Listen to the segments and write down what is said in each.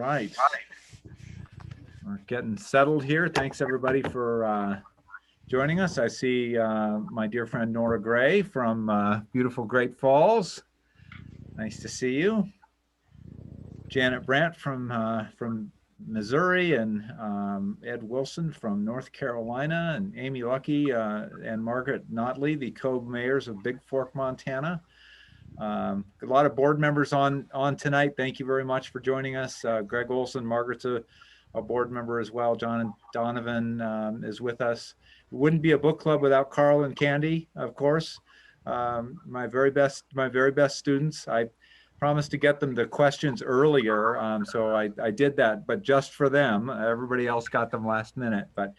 right. We're getting settled here. Thanks everybody for joining us. I see my dear friend Nora Gray from beautiful Great Falls. Nice to see you. Janet Brandt from Missouri, and Ed Wilson from North Carolina, and Amy Lucky and Margaret Notley, the co-mayors of Big Fork, Montana. A lot of board members on tonight. Thank you very much for joining us. Greg Olson, Margaret's a board member as well. John and Donovan is with us. It wouldn't be a book club without Carl and Candy, of course. My very best students. I promised to get them the questions earlier, so I did that, but just for them. Everybody else got them last minute. But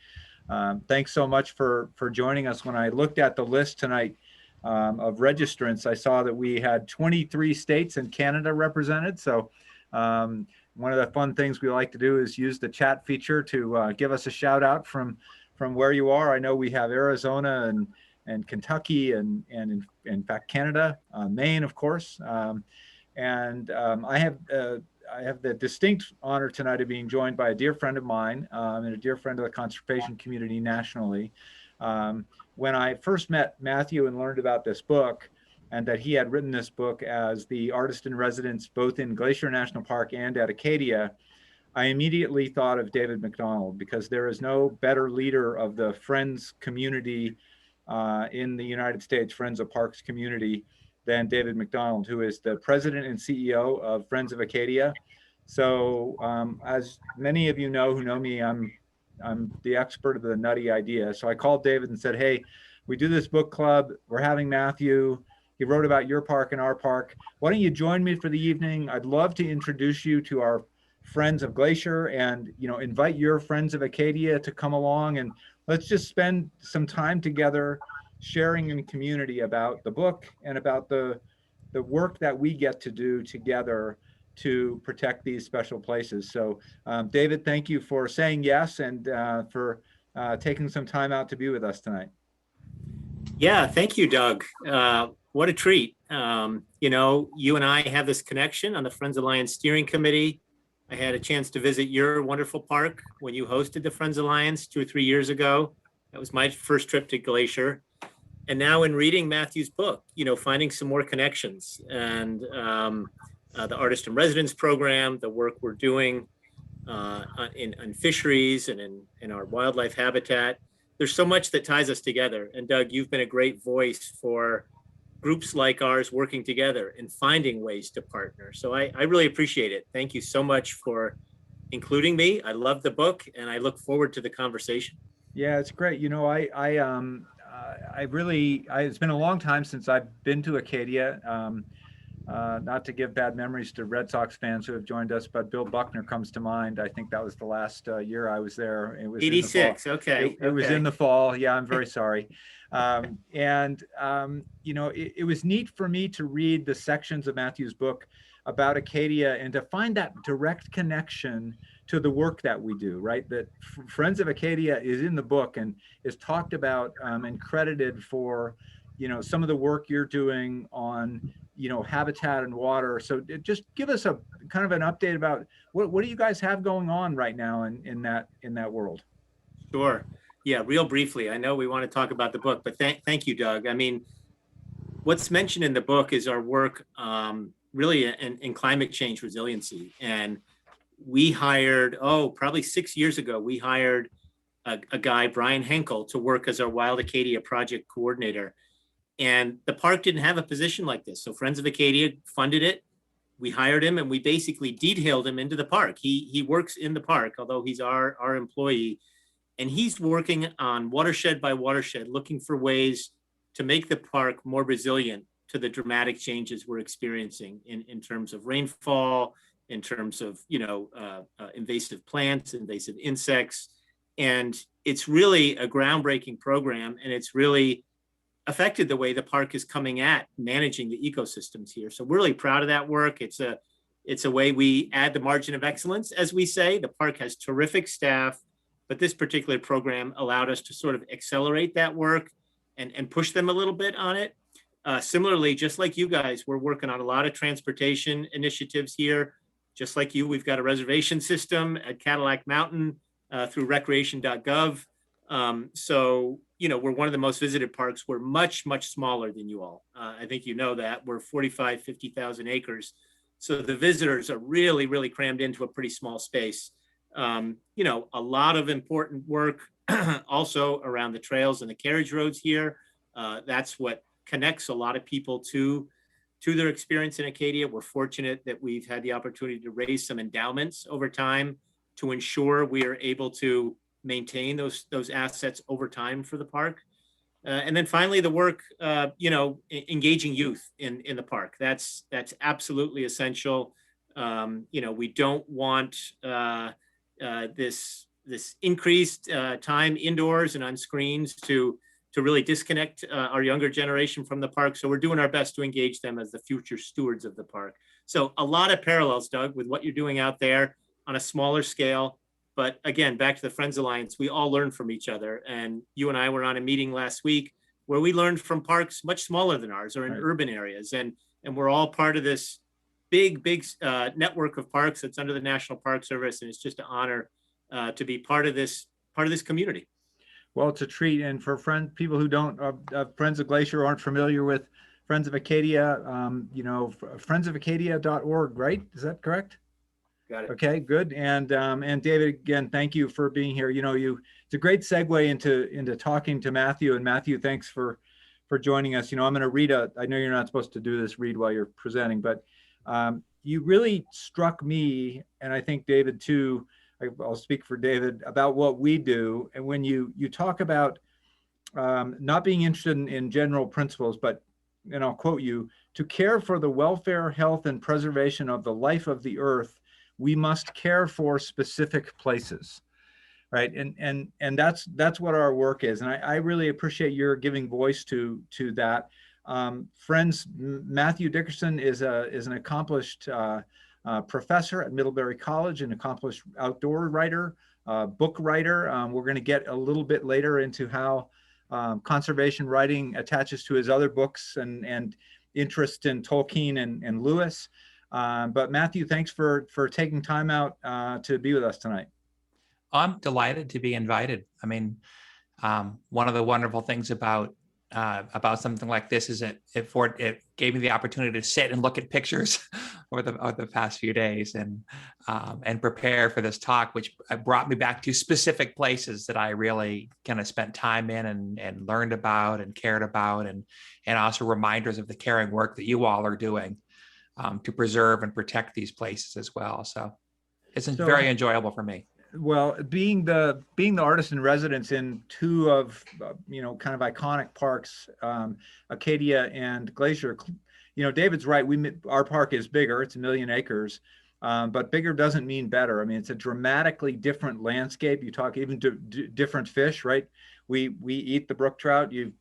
thanks so much for joining us. When I looked at the list tonight of registrants, I saw that we had 23 states and Canada represented. So one of the fun things we like to do is use the chat feature to give us a shout out from where you are. I know we have Arizona and Kentucky and in fact Canada, Maine, of course. I have the distinct honor tonight of being joined by a dear friend of mine and a dear friend of the conservation community nationally. When I first met Matthew and learned about this book, and that he had written this book as the artist in residence both in Glacier National Park and at Acadia, I immediately thought of David McDonald, because there is no better leader of the Friends community in the United States, Friends of Parks community, than David McDonald, who is the president and CEO of Friends of Acadia. So as many of you know who know me, I'm the expert of the nutty idea. So I called David and said, hey, we do this book club. We're having Matthew. He wrote about your park and our park. Why don't you join me for the evening? I'd love to introduce you to our friends of Glacier and invite your friends of Acadia to come along, and let's just spend some time together sharing in community about the book and about the work that we get to do together to protect these special places. So David, thank you for saying yes and for taking some time out to be with us tonight. Yeah, thank you, Doug. What a treat. You and I have this connection on the Friends Alliance Steering Committee. I had a chance to visit your wonderful park when you hosted the Friends Alliance 2 or 3 years ago. That was my first trip to Glacier. And now in reading Matthew's book, finding some more connections, and the Artist in Residence program, the work we're doing in fisheries and in our wildlife habitat. There's so much that ties us together. And Doug, you've been a great voice for groups like ours working together and finding ways to partner. So I really appreciate it. Thank you so much for including me. I love the book and I look forward to the conversation. Yeah, it's great. It's been a long time since I've been to Acadia. Not to give bad memories to Red Sox fans who have joined us, but Bill Buckner comes to mind. I think that was the last year I was there. It was 86. Okay. It was in the fall. Yeah, I'm very sorry. It was neat for me to read the sections of Matthew's book about Acadia and to find that direct connection to the work that we do, right? That Friends of Acadia is in the book and is talked about and credited for, some of the work you're doing on, habitat and water. So just give us a kind of an update about what do you guys have going on right now in that world? Sure. Yeah, real briefly. I know we want to talk about the book, but thank you, Doug. I mean, what's mentioned in the book is our work really in climate change resiliency. And we hired, probably 6 years ago, we hired a guy, Brian Henkel, to work as our Wild Acadia project coordinator. And the park didn't have a position like this. So Friends of Acadia funded it. We hired him and we basically detailed him into the park. He works in the park, although he's our employee. And he's working on watershed by watershed, looking for ways to make the park more resilient to the dramatic changes we're experiencing in terms of rainfall, in terms of, invasive plants, invasive insects. And it's really a groundbreaking program. And it's really affected the way the park is coming at managing the ecosystems here. So we're really proud of that work. It's a way we add the margin of excellence, as we say. The park has terrific staff, but this particular program allowed us to sort of accelerate that work and push them a little bit on it. Similarly, just like you guys, we're working on a lot of transportation initiatives here. just like you, we've got a reservation system at Cadillac Mountain through recreation.gov. So, we're one of the most visited parks. We're much, much smaller than you all. I think you know that. We're 50,000 acres. So the visitors are really, really crammed into a pretty small space. A lot of important work also around the trails and the carriage roads here. That's what connects a lot of people to their experience in Acadia. We're fortunate that we've had the opportunity to raise some endowments over time to ensure we are able to maintain those assets over time for the park. And then finally, the work, engaging youth in the park. That's absolutely essential. We don't want this increased time indoors and on screens to really disconnect our younger generation from the park. So we're doing our best to engage them as the future stewards of the park. So a lot of parallels, Doug, with what you're doing out there on a smaller scale. But again, back to the Friends Alliance, we all learn from each other. And you and I were on a meeting last week where we learned from parks much smaller than ours or in urban areas. And we're all part of this big network of parks that's under the National Park Service. And it's just an honor to be part of this community. Well, it's a treat. And for people who don't, Friends of Glacier aren't familiar with Friends of Acadia, friendsofAcadia.org, right? Is that correct? Got it. Okay, good. And David, again, thank you for being here. It's a great segue into talking to Matthew. And Matthew, thanks for joining us. I'm going to read I know you're not supposed to do this, read while you're presenting, but you really struck me, and I think David too, I'll speak for David, about what we do. And when you talk about not being interested in general principles, but, and I'll quote you, to care for the welfare, health, and preservation of the life of the earth, we must care for specific places, right? And that's what our work is. And I really appreciate your giving voice to that. Friends, Matthew Dickerson is an accomplished professor at Middlebury College, an accomplished outdoor writer, book writer. We're going to get a little bit later into how conservation writing attaches to his other books and interest in Tolkien and Lewis. But Matthew, thanks for taking time out to be with us tonight. I'm delighted to be invited. I mean, one of the wonderful things about something like this is it gave me the opportunity to sit and look at pictures over the past few days and prepare for this talk, which brought me back to specific places that I really kind of spent time in and learned about and cared about, and also reminders of the caring work that you all are doing to preserve and protect these places as well. So it's very enjoyable for me. Well, being the artist in residence in two of kind of iconic parks, Acadia and Glacier, David's right. Our park is bigger; it's 1 million acres, but bigger doesn't mean better. I mean, it's a dramatically different landscape. You talk even to different fish, right? We eat the brook trout. The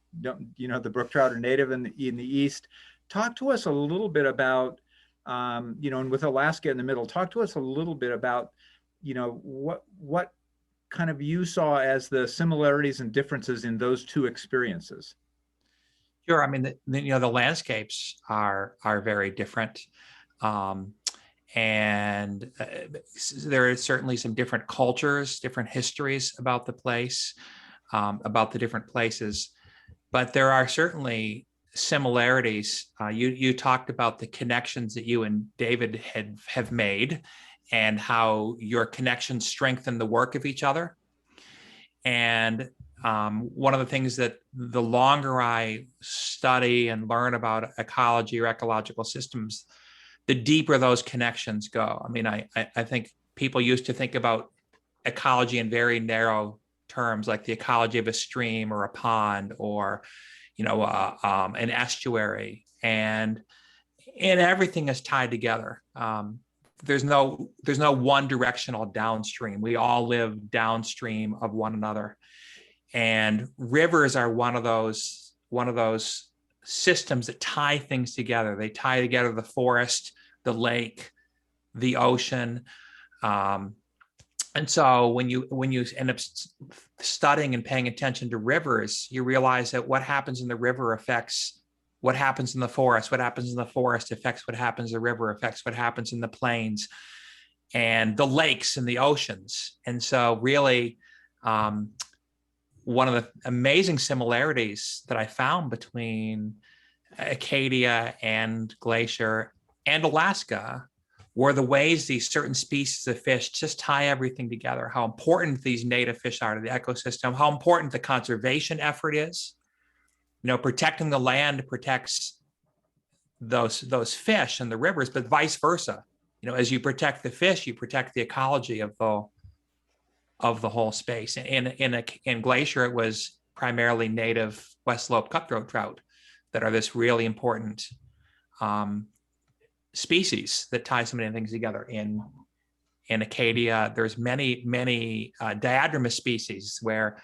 brook trout are native in the east. Talk to us a little bit about, and with Alaska in the middle. Talk to us a little bit about, what kind of you saw as the similarities and differences in those two experiences. Sure. I mean, the landscapes are very different. And there is certainly some different cultures, different histories about the place, about the different places, but there are certainly similarities. You talked about the connections that you and David have made, and how your connections strengthen the work of each other. And one of the things that the longer I study and learn about ecology or ecological systems, the deeper those connections go. I mean, I think people used to think about ecology in very narrow terms, like the ecology of a stream or a pond or, an estuary, and everything is tied together. There's no one directional downstream. We all live downstream of one another, and rivers are one of those systems that tie things together. They tie together the forest, the lake, the ocean, and so when you end up studying and paying attention to rivers, you realize that what happens in the river affects what happens in the forest. What happens in the forest affects what happens in the river, affects what happens in the plains. and the lakes and the oceans. And so really, one of the amazing similarities that I found between Acadia and Glacier and Alaska were the ways these certain species of fish just tie everything together, how important these native fish are to the ecosystem, how important the conservation effort is. You know, protecting the land protects those fish and the rivers, but vice versa. You know, as you protect the fish, you protect the ecology of the whole space. In Glacier, it was primarily native West Slope cutthroat trout that are this really important species that tie so many things together. In Acadia, there's many diadromous species where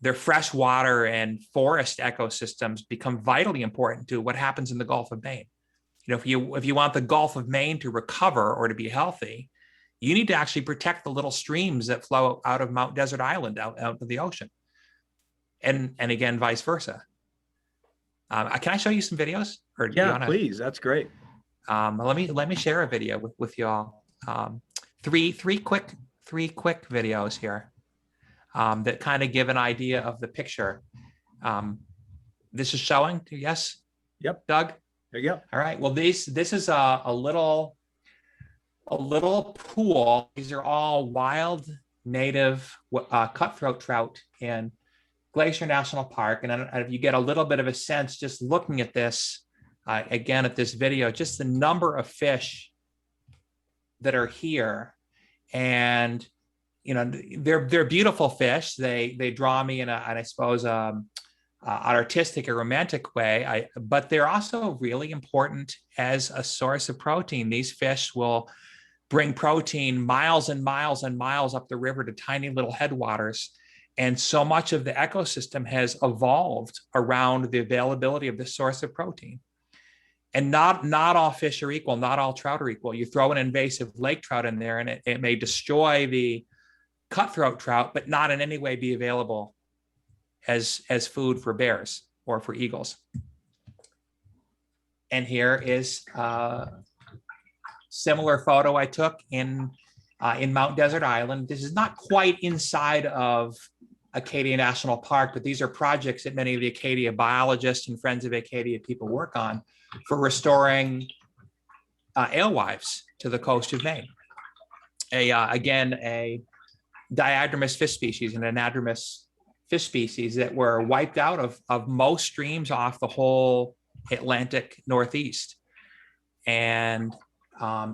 their freshwater and forest ecosystems become vitally important to what happens in the Gulf of Maine. You know, if you want the Gulf of Maine to recover or to be healthy, you need to actually protect the little streams that flow out of Mount Desert Island out to the ocean, and again, vice versa. Can I show you some videos? Or yeah, please. That's great. Let me share a video with you all. Three quick videos here that kind of give an idea of the picture. This is showing. Yes. Yep. Doug. There you go. All right. Well, this is a little pool. These are all wild native cutthroat trout in Glacier National Park. And if you get a little bit of a sense just looking at this, again, at this video, just the number of fish that are here. And, you know, they're beautiful fish. They draw me in I suppose, an artistic or romantic way, but they're also really important as a source of protein. These fish will bring protein miles and miles and miles up the river to tiny little headwaters. And so much of the ecosystem has evolved around the availability of this source of protein. And not all fish are equal, not all trout are equal. You throw an invasive lake trout in there and it may destroy the cutthroat trout, but not in any way be available as food for bears or for eagles. And here is a similar photo I took in Mount Desert Island. This is not quite inside of Acadia National Park, but these are projects that many of the Acadia biologists and Friends of Acadia people work on for restoring alewives to the coast of Maine. Again, a diadromous fish species and anadromous fish species that were wiped out of most streams off the whole Atlantic Northeast. And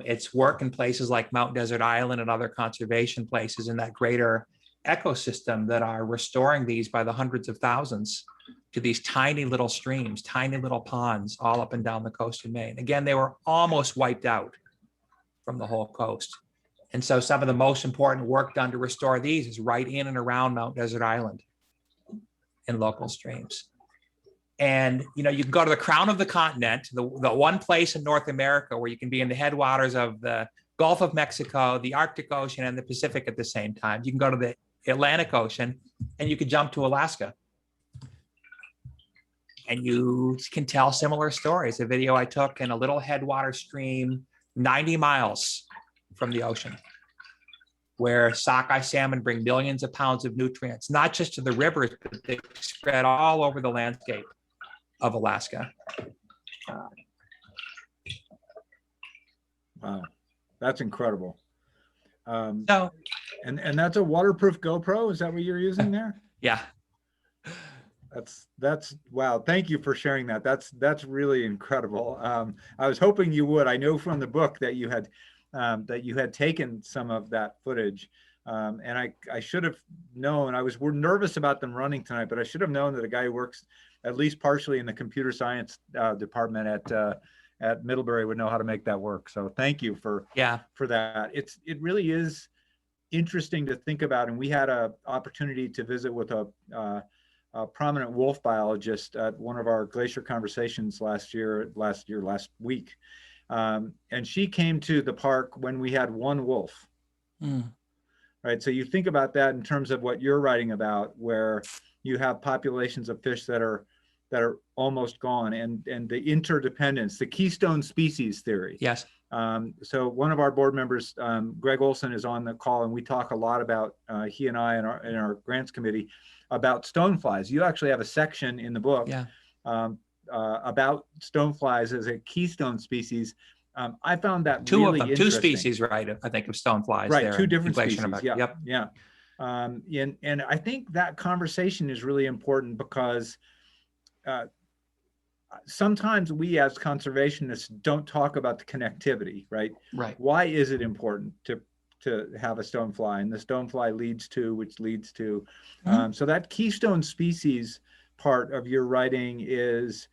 it's work in places like Mount Desert Island and other conservation places in that greater ecosystem that are restoring these by the hundreds of thousands to these tiny little streams, tiny little ponds all up and down the coast of Maine. Again, they were almost wiped out from the whole coast. And so some of the most important work done to restore these is right in and around Mount Desert Island in local streams. And, you know, you can go to the crown of the continent, the one place in North America where you can be in the headwaters of the Gulf of Mexico, the Arctic Ocean, and the Pacific at the same time. You can go to the Atlantic Ocean and you could jump to Alaska. And you can tell similar stories. A video I took in a little headwater stream 90 miles from the ocean, where sockeye salmon bring millions of pounds of nutrients, not just to the rivers, but they spread all over the landscape of Alaska. Wow, that's incredible. And that's a waterproof GoPro. Is that what you're using there? Yeah. That's wow. Thank you for sharing that. That's really incredible. I was hoping you would. I know from the book that you had taken some of that footage. And I should have known. We're nervous about them running tonight, but I should have known that a guy who works at least partially in the computer science department at Middlebury would know how to make that work. So thank you for that. It really is interesting to think about. And we had an opportunity to visit with a prominent wolf biologist at one of our Glacier Conversations last week. And she came to the park when we had one wolf. Right. So you think about that in terms of what you're writing about, where you have populations of fish that are almost gone, and the interdependence, the keystone species theory. Yes. So one of our board members, Greg Olson, is on the call, and we talk a lot about, he and I in our grants committee, about stoneflies. You actually have a section in the book Yeah. about stoneflies as a keystone species. I found that Two of really them, two interesting. species, right? I think of stoneflies. Right, there two in different Glacier species. Park. Yeah, Yep. yeah. And I think that conversation is really important because sometimes we as conservationists don't talk about the connectivity, right? Right. Why is it important to have a stonefly? And the stonefly leads to, which leads to. So that keystone species part of your writing is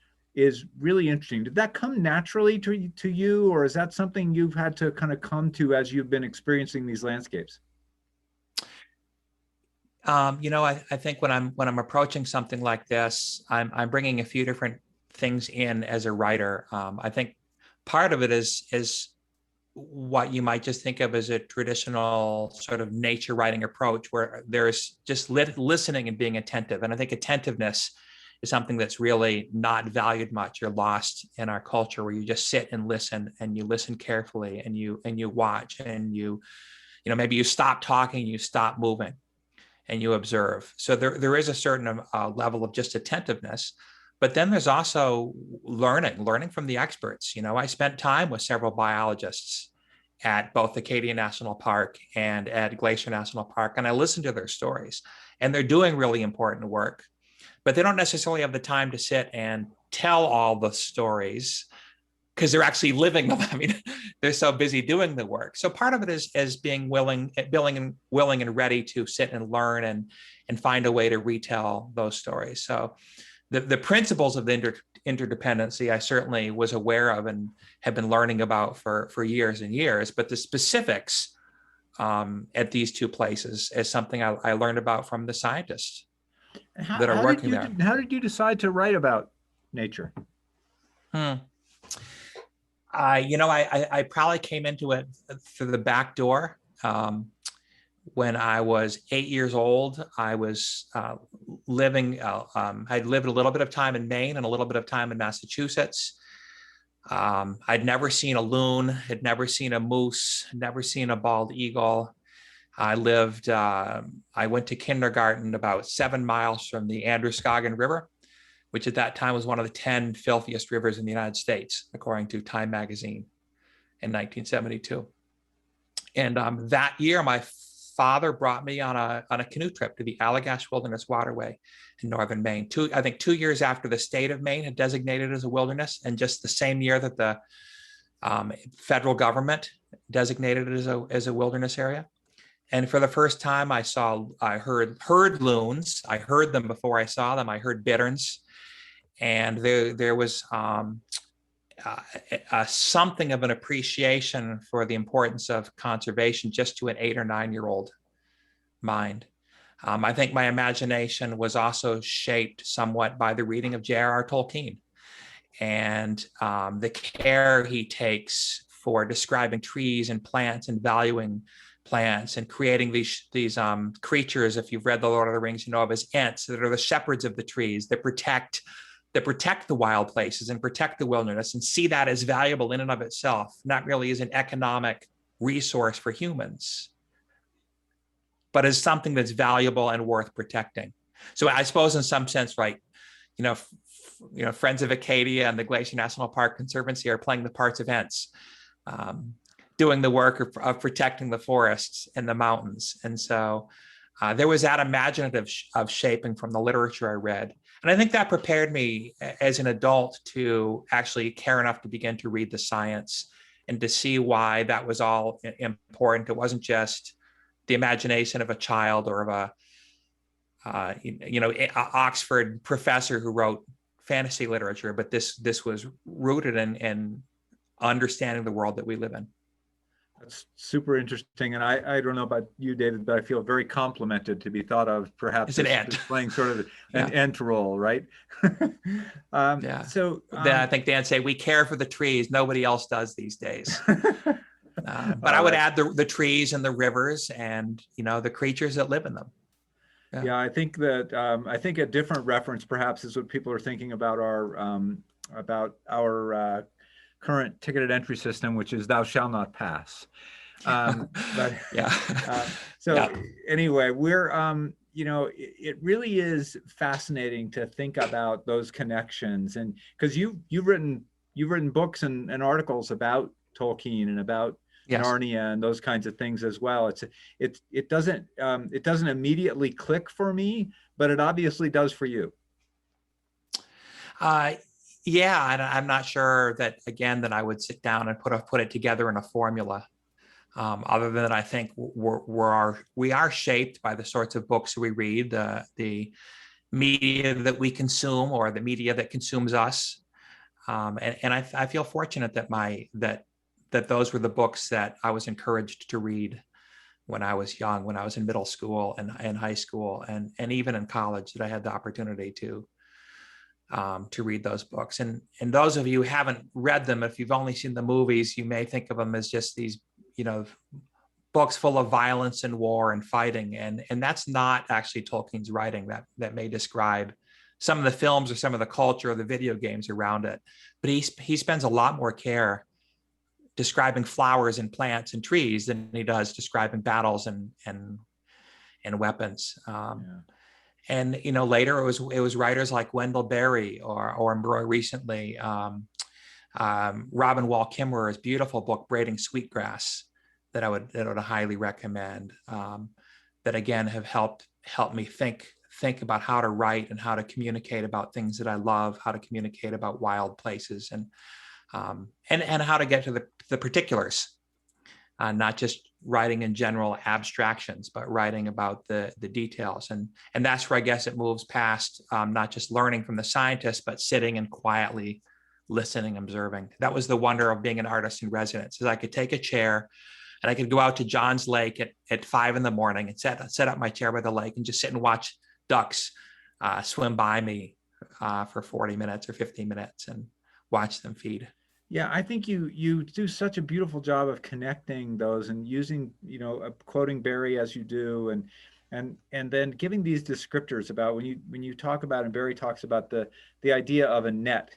really interesting. Did that come naturally to you, or is that something you've had to kind of come to as you've been experiencing these landscapes? I think when I'm approaching something like this, I'm bringing a few different things in as a writer. I think part of it is what you might just think of as a traditional sort of nature writing approach, where there's just listening and being attentive. And I think attentiveness is something that's really not valued much or lost in our culture, where you just sit and you listen carefully and you watch and maybe you stop talking, you stop moving, and you observe. So there is a certain level of just attentiveness. But then there's also learning from the experts. I spent time with several biologists at both Acadia National Park and at Glacier National Park, and I listened to their stories. And they're doing really important work, but they don't necessarily have the time to sit and tell all the stories because they're actually living them. I mean, they're so busy doing the work. So part of it is being willing and ready to sit and learn and find a way to retell those stories. So the principles of the interdependency, I certainly was aware of and have been learning about for years and years, but the specifics at these two places is something I learned about from the scientists that are working there. How did you decide to write about nature? I probably came into it through the back door. When I was 8 years old, I was I'd lived a little bit of time in Maine and a little bit of time in Massachusetts. I'd never seen a loon, had never seen a moose, never seen a bald eagle. I went to kindergarten about 7 miles from the Androscoggin River, which at that time was one of the 10 filthiest rivers in the United States, according to Time magazine in 1972. And that year, my father brought me on a canoe trip to the Allagash Wilderness Waterway in northern Maine. 2 years after the state of Maine had designated it as a wilderness, and just the same year that the federal government designated it as a wilderness area. And for the first time, I heard loons. I heard them before I saw them. I heard bitterns, and there was something of an appreciation for the importance of conservation just to an 8 or 9 year old mind. I think my imagination was also shaped somewhat by the reading of J.R.R. Tolkien and the care he takes for describing trees and plants and valuing plants and creating these creatures. If you've read The Lord of the Rings, you know of as Ents, that are the shepherds of the trees that protect the wild places and protect the wilderness, and see that as valuable in and of itself, not really as an economic resource for humans, but as something that's valuable and worth protecting. So I suppose in some sense, right, Friends of Acadia and the Glacier National Park Conservancy are playing the parts of Ents, doing the work of protecting the forests and the mountains. And so there was that imaginative of shaping from the literature I read. And I think that prepared me as an adult to actually care enough to begin to read the science and to see why that was all important. It wasn't just the imagination of a child or of a Oxford professor who wrote fantasy literature, but this was rooted in understanding the world that we live in. That's super interesting. And I don't know about you, David, but I feel very complimented to be thought of perhaps as playing sort of an ant role, right? Yeah. So I think Dan say we care for the trees. Nobody else does these days. But I would add the trees and the rivers and, the creatures that live in them. Yeah, I think that a different reference perhaps is what people are thinking about our current ticketed entry system, which is "Thou shalt not pass." But Yeah. so Yeah. anyway, we're it really is fascinating to think about those connections, and because you've written books and articles about Tolkien and about Yes. Narnia and those kinds of things as well. It doesn't immediately click for me, but it obviously does for you. Yeah, and I'm not sure that that I would sit down and put it together in a formula. Other than I think we are shaped by the sorts of books we read, the media that we consume, or the media that consumes us. And I feel fortunate that those were the books that I was encouraged to read when I was young, when I was in middle school and high school, and even in college, that I had the opportunity to read those books. And those of you who haven't read them, if you've only seen the movies, you may think of them as just these, books full of violence and war and fighting. And that's not actually Tolkien's writing. That may describe some of the films or some of the culture or the video games around it. But he spends a lot more care describing flowers and plants and trees than he does describing battles and weapons. And later it was writers like Wendell Berry or more recently Robin Wall Kimmerer's beautiful book Braiding Sweetgrass that I would highly recommend. That again have helped me think about how to write and how to communicate about things that I love, how to communicate about wild places, and how to get to the particulars, not just writing in general abstractions, but writing about the details. And that's where I guess it moves past not just learning from the scientists, but sitting and quietly listening, observing. That was the wonder of being an artist in residence, is I could take a chair and I could go out to John's Lake at 5 in the morning and set up my chair by the lake and just sit and watch ducks swim by me for 40 minutes or 15 minutes and watch them feed. Yeah, I think you do such a beautiful job of connecting those and using, quoting Barry as you do, and then giving these descriptors about when you talk about, and Barry talks about the idea of a net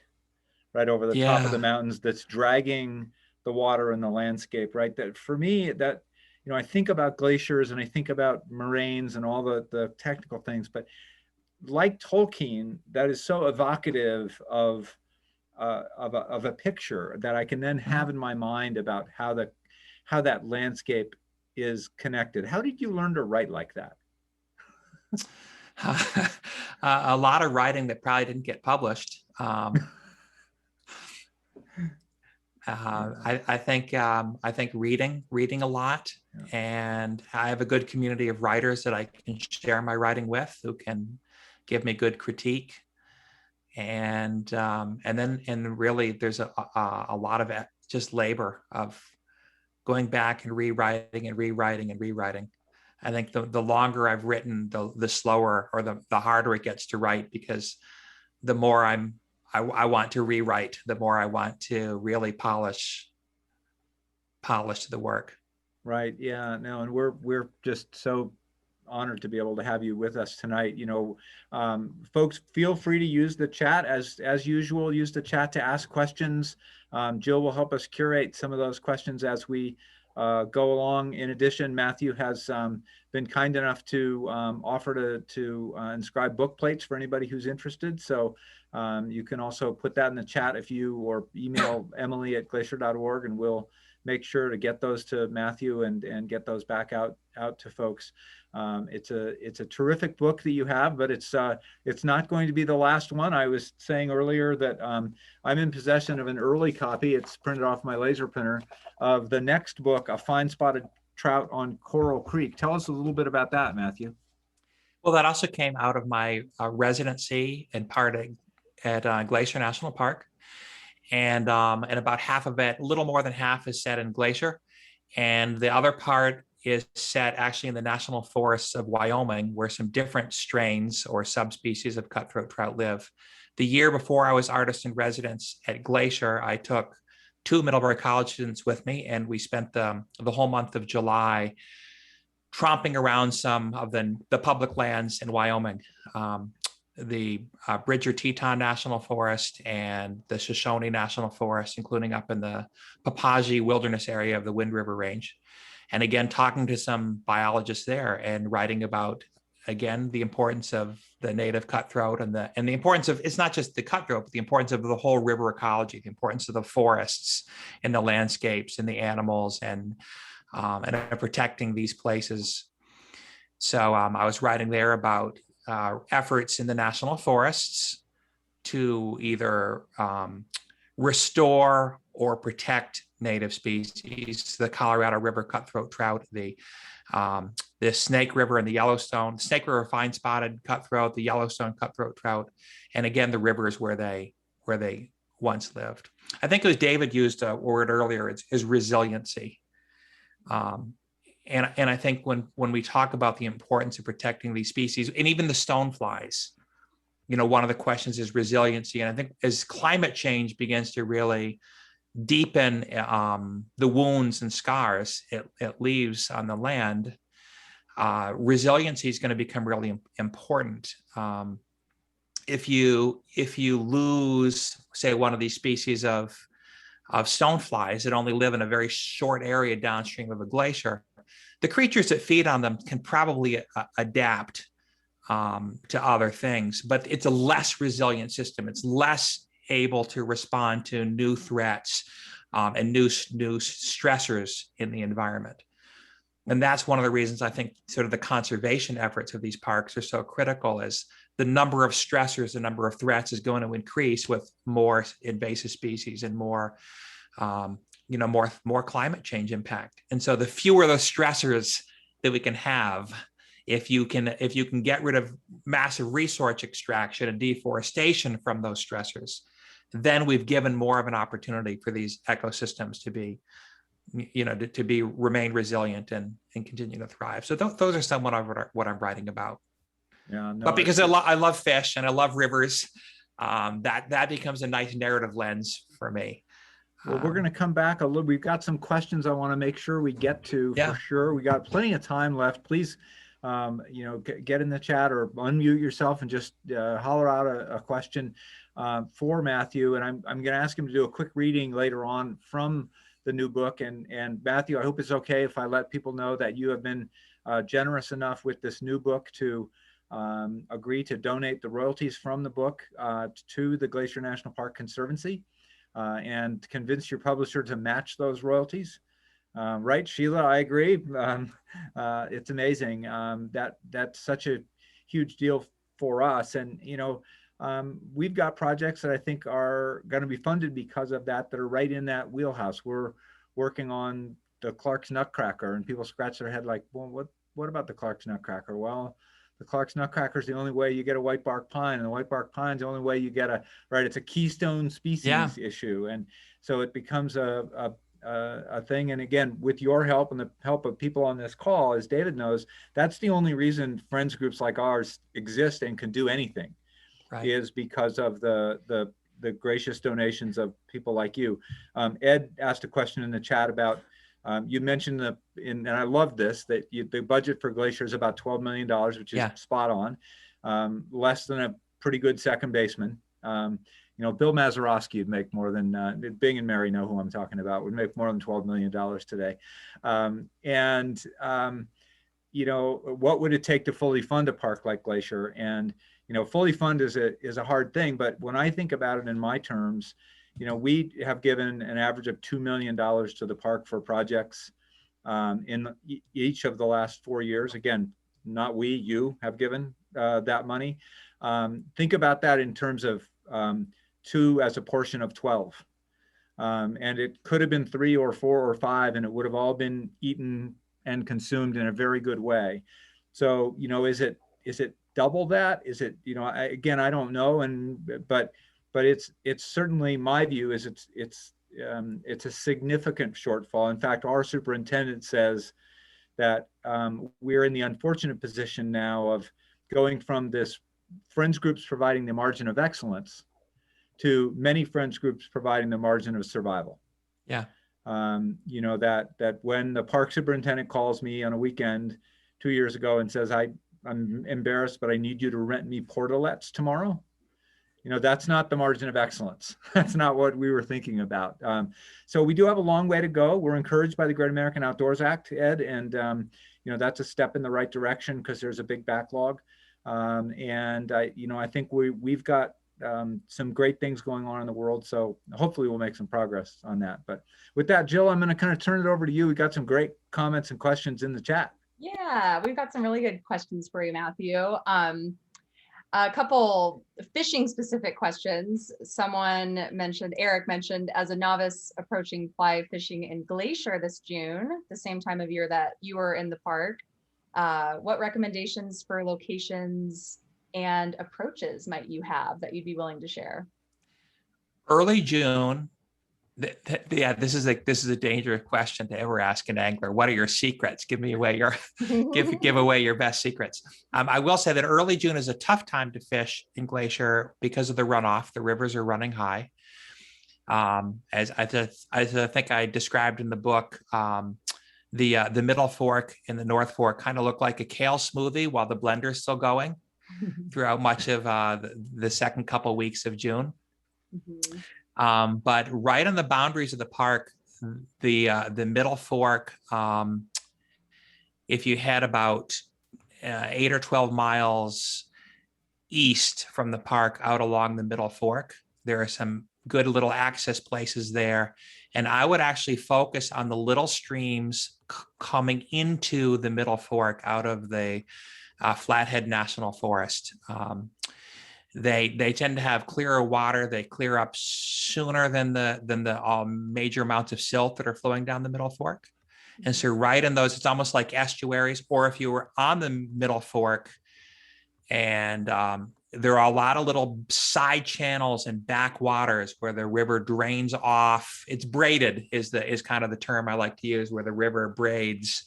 right over the top of the mountains that's dragging the water and the landscape, right? That for me, that I think about glaciers and I think about moraines and all the technical things, but like Tolkien, that is so evocative of a picture that I can then have in my mind about how that landscape is connected. How did you learn to write like that? A lot of writing that probably didn't get published. I think reading a lot, and I have a good community of writers that I can share my writing with, who can give me good critique. And really there's a lot of just labor of going back and rewriting and rewriting and rewriting. I think the longer I've written, the slower or the harder it gets to write, because the more I want to rewrite, the more I want to really polish the work. Right. Yeah. No, and we're just so honored to be able to have you with us tonight. Folks, feel free to use the chat as usual. Use the chat to ask questions. Jill will help us curate some of those questions as we go along. In addition, Matthew has been kind enough to offer to inscribe book plates for anybody who's interested. So you can also put that in the chat or email Emily@glacier.org, and we'll make sure to get those to Matthew and get those back out to folks. It's a terrific book that you have, but it's not going to be the last one. I was saying earlier that I'm in possession of an early copy. It's printed off my laser printer of the next book, A Fine Spotted Trout on Coral Creek. Tell us a little bit about that, Matthew. Well, that also came out of my residency and part at Glacier National Park. And about half of it, a little more than half, is set in Glacier. And the other part is set actually in the national forests of Wyoming, where some different strains or subspecies of cutthroat trout live. The year before I was artist in residence at Glacier, I took 2 Middlebury College students with me, and we spent the whole month of July tromping around some of the public lands in Wyoming, Bridger Teton National Forest and the Shoshone National Forest, including up in the Papagi Wilderness area of the Wind River Range. And again, talking to some biologists there and writing about, again, the importance of the native cutthroat and the importance of, it's not just the cutthroat, but the importance of the whole river ecology, the importance of the forests and the landscapes and the animals and protecting these places. So I was writing there about efforts in the national forests to either restore or protect native species, the Colorado River cutthroat trout, the Snake River and the Yellowstone, Snake River fine spotted cutthroat, the Yellowstone cutthroat trout, and again, the rivers where they once lived. I think it was David used a word earlier, is resiliency. And I think when we talk about the importance of protecting these species, and even the stoneflies, one of the questions is resiliency. And I think as climate change begins to really deepen the wounds and scars it leaves on the land, resiliency is going to become really important. If you lose, say, one of these species of stoneflies that only live in a very short area downstream of a glacier, the creatures that feed on them can probably adapt to other things, but it's a less resilient system. It's less able to respond to new threats and new stressors in the environment. And that's one of the reasons I think sort of the conservation efforts of these parks are so critical, is the number of stressors, the number of threats is going to increase with more invasive species and more climate change impact. And so the fewer the stressors that we can have, if you can get rid of massive resource extraction and deforestation from those stressors, then we've given more of an opportunity for these ecosystems to be, remain resilient and continue to thrive. So those are somewhat of what I'm writing about. Yeah, no, but because I love fish and I love rivers, that becomes a nice narrative lens for me. Well, we're going to come back a little. We've got some questions I want to make sure we get to for sure. We got plenty of time left. Please, get in the chat or unmute yourself and just holler out a question for Matthew. And I'm going to ask him to do a quick reading later on from the new book. And Matthew, I hope it's okay if I let people know that you have been generous enough with this new book to agree to donate the royalties from the book to the Glacier National Park Conservancy. And convince your publisher to match those royalties. Right, Sheila, I agree. It's amazing. That's such a huge deal for us. And, we've got projects that I think are going to be funded because of that are right in that wheelhouse. We're working on the Clark's Nutcracker, and people scratch their head like, well, what about the Clark's Nutcracker? Well, the Clark's Nutcracker is the only way you get a white bark pine, and the white bark pine is the only way you get it's a keystone species issue. And so it becomes a thing. And again, with your help and the help of people on this call, as David knows, that's the only reason friends groups like ours exist and can do anything, is because of the gracious donations of people like you. Ed asked a question in the chat about, you mentioned and I love this, that the budget for Glacier is about $12 million, which is spot on, less than a pretty good second baseman. Bill Mazeroski would make more than, Bing and Mary know who I'm talking about, would make more than $12 million today. What would it take to fully fund a park like Glacier? And, fully fund is a hard thing, but when I think about it in my terms, we have given an average of $2 million to the park for projects in each of the last 4 years. Again, not we, you have given that money. Think about that in terms of 2 as a portion of 12. And it could have been 3 or 4 or 5, and it would have all been eaten and consumed in a very good way. So, is it double that? Is it, I don't know. But it's certainly, my view is it's a significant shortfall. In fact, our superintendent says that we're in the unfortunate position now of going from this friends groups providing the margin of excellence to many friends groups providing the margin of survival. Yeah. That when the park superintendent calls me on a weekend 2 years ago and says, I'm embarrassed, but I need you to rent me portalets tomorrow. That's not the margin of excellence. That's not what we were thinking about. So we do have a long way to go. We're encouraged by the Great American Outdoors Act, Ed, and that's a step in the right direction because there's a big backlog. And I think we've got some great things going on in the world. So hopefully we'll make some progress on that. But with that, Jill, I'm going to kind of turn it over to you. We got some great comments and questions in the chat. Yeah, we've got some really good questions for you, Matthew. A couple fishing specific questions. Eric mentioned, as a novice approaching fly fishing in Glacier this June, the same time of year that you were in the park, what recommendations for locations and approaches might you have that you'd be willing to share? Early June. Yeah, this is a dangerous question to ever ask an angler. What are your secrets? Give away your best secrets. I will say that early June is a tough time to fish in Glacier because of the runoff. The rivers are running high. As I think I described in the book, the middle fork and the north fork kind of look like a kale smoothie while the blender is still going throughout much of the second couple weeks of June. Mm-hmm. But right on the boundaries of the park, the middle fork, if you head about 8 or 12 miles east from the park out along the middle fork, there are some good little access places there. And I would actually focus on the little streams coming into the middle fork out of the Flathead National Forest. They tend to have clearer water. They clear up sooner than the major amounts of silt that are flowing down the middle fork. And so right in those, it's almost like estuaries, or if you were on the middle fork and there are a lot of little side channels and backwaters where the river drains off. It's braided is kind of the term I like to use, where the river braids.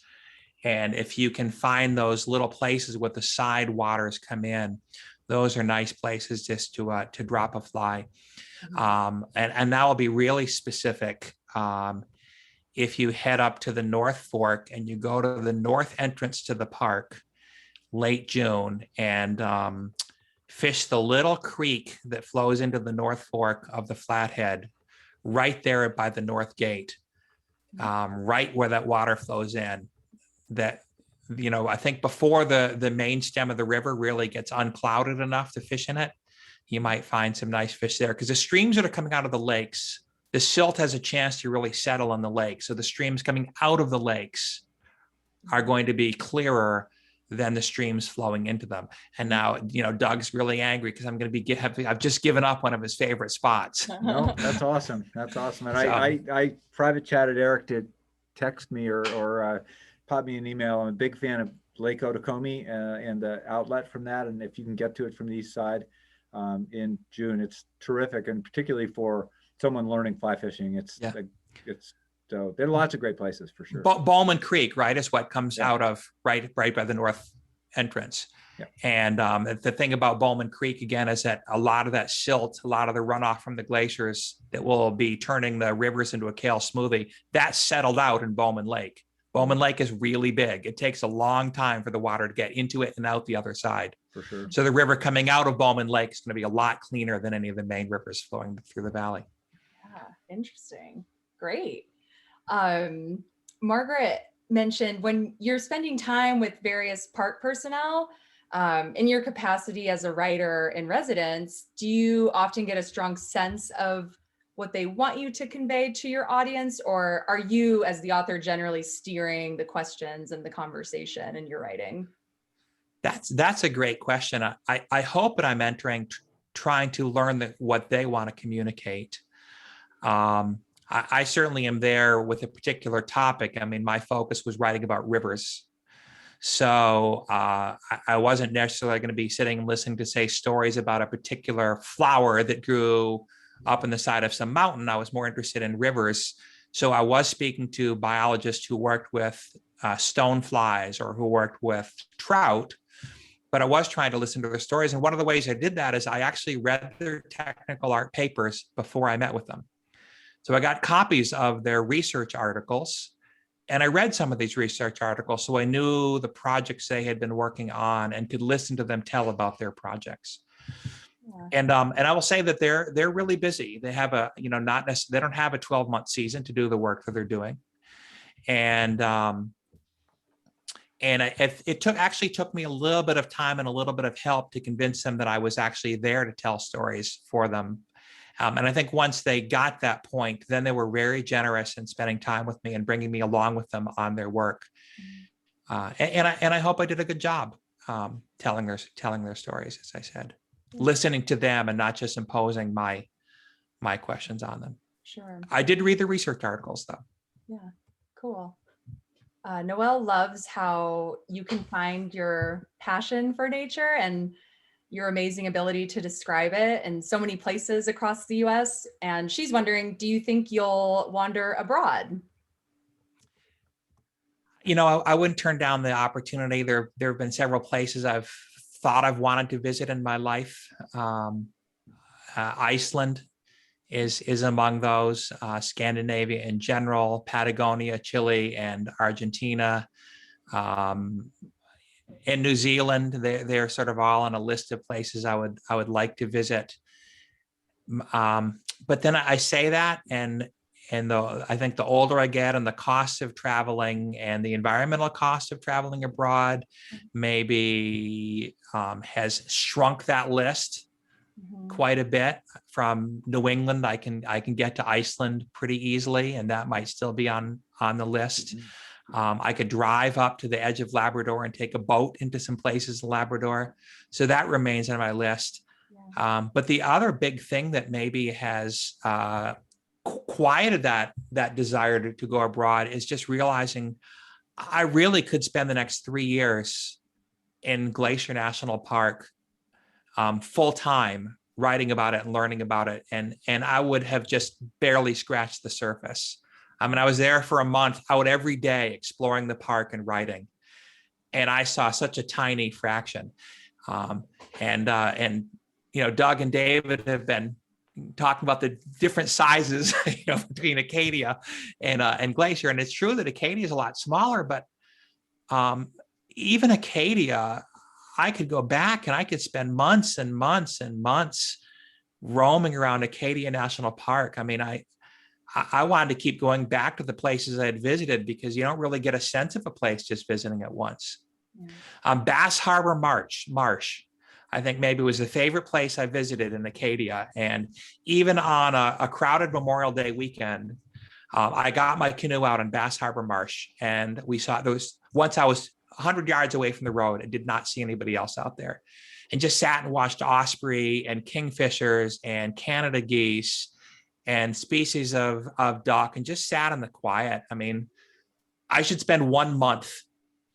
And if you can find those little places where the side waters come in, those are nice places just to drop a fly. And that will be really specific. If you head up to the North Fork and you go to the north entrance to the park late June and fish the little creek that flows into the North Fork of the Flathead, right there by the North Gate, right where that water flows in, that, I think before the main stem of the river really gets unclouded enough to fish in it, you might find some nice fish there, because the streams that are coming out of the lakes, the silt has a chance to really settle on the lake. So the streams coming out of the lakes are going to be clearer than the streams flowing into them. And now, Doug's really angry because I'm going to be I've just given up one of his favorite spots. No, that's awesome. That's awesome. And I private chatted Eric to text me or pop me an email. I'm a big fan of Lake Otokomi and the outlet from that. And if you can get to it from the east side in June, it's terrific. And particularly for someone learning fly fishing, so there are lots of great places for sure. Bowman Creek, right, is what comes out of right by the north entrance. Yeah. And the thing about Bowman Creek, again, is that a lot of that silt, a lot of the runoff from the glaciers that will be turning the rivers into a kale smoothie, that's settled out in Bowman Lake. Bowman Lake is really big. It takes a long time for the water to get into it and out the other side. For sure. So the river coming out of Bowman Lake is going to be a lot cleaner than any of the main rivers flowing through the valley. Yeah, interesting. Great. Margaret mentioned, when you're spending time with various park personnel, in your capacity as a writer in residence, do you often get a strong sense of what they want you to convey to your audience, or are you, as the author, generally steering the questions and the conversation in your writing? That's a great question. I hope that I'm trying to learn what they want to communicate. I certainly am there with a particular topic. I mean, my focus was writing about rivers. So I wasn't necessarily going to be sitting and listening to, say, stories about a particular flower that grew up in the side of some mountain. I was more interested in rivers. So I was speaking to biologists who worked with stoneflies or who worked with trout, but I was trying to listen to their stories. And one of the ways I did that is I actually read their technical art papers before I met with them. So I got copies of their research articles I read some of these research articles, so I knew the projects they had been working on and could listen to them tell about their projects. Yeah. And I will say that they're really busy. They have a, you know, not necessarily, they don't have a 12-month season to do the work that they're doing. And it took me a little bit of time and a little bit of help to convince them that I was actually there to tell stories for them. And I think once they got that point, then they were very generous in spending time with me and bringing me along with them on their work. And I hope I did a good job telling their stories, as I said, listening to them and not just imposing my questions on them. Sure. I did read the research articles, though. Yeah, cool. Noelle loves how you can find your passion for nature and your amazing ability to describe it in so many places across the US. And she's wondering, do you think you'll wander abroad? You know, I wouldn't turn down the opportunity. There have been several places I've thought I've wanted to visit in my life. Iceland is among those, Scandinavia in general, Patagonia, Chile, and Argentina. In New Zealand, they're sort of all on a list of places I would like to visit. But then I say that, and I think the older I get and the cost of traveling and the environmental cost of traveling abroad maybe has shrunk that list quite a bit. From New England, I can get to Iceland pretty easily, and that might still be on the list. I could drive up to the edge of Labrador and take a boat into some places in Labrador. So that remains on my list. Yeah. But the other big thing that maybe has quieted that desire to go abroad is just realizing I really could spend the next 3 years in Glacier National Park full time, writing about it and learning about it. And I would have just barely scratched the surface. I mean, I was there for a month, out every day exploring the park and writing, and I saw such a tiny fraction. And you know, Doug and David have been talking about the different sizes, you know, between Acadia and Glacier, and it's true that Acadia is a lot smaller, but even Acadia, I could go back and I could spend months and months and months roaming around Acadia National Park. I mean, I wanted to keep going back to the places I had visited because you don't really get a sense of a place just visiting it once. Yeah. Bass Harbor Marsh, I think maybe was the favorite place I visited in Acadia. And even on a crowded Memorial Day weekend, I got my canoe out in Bass Harbor Marsh, and we saw those. Once I was 100 yards away from the road and did not see anybody else out there, and just sat and watched osprey and kingfishers and Canada geese and species of duck, and just sat in the quiet. I mean, I should spend 1 month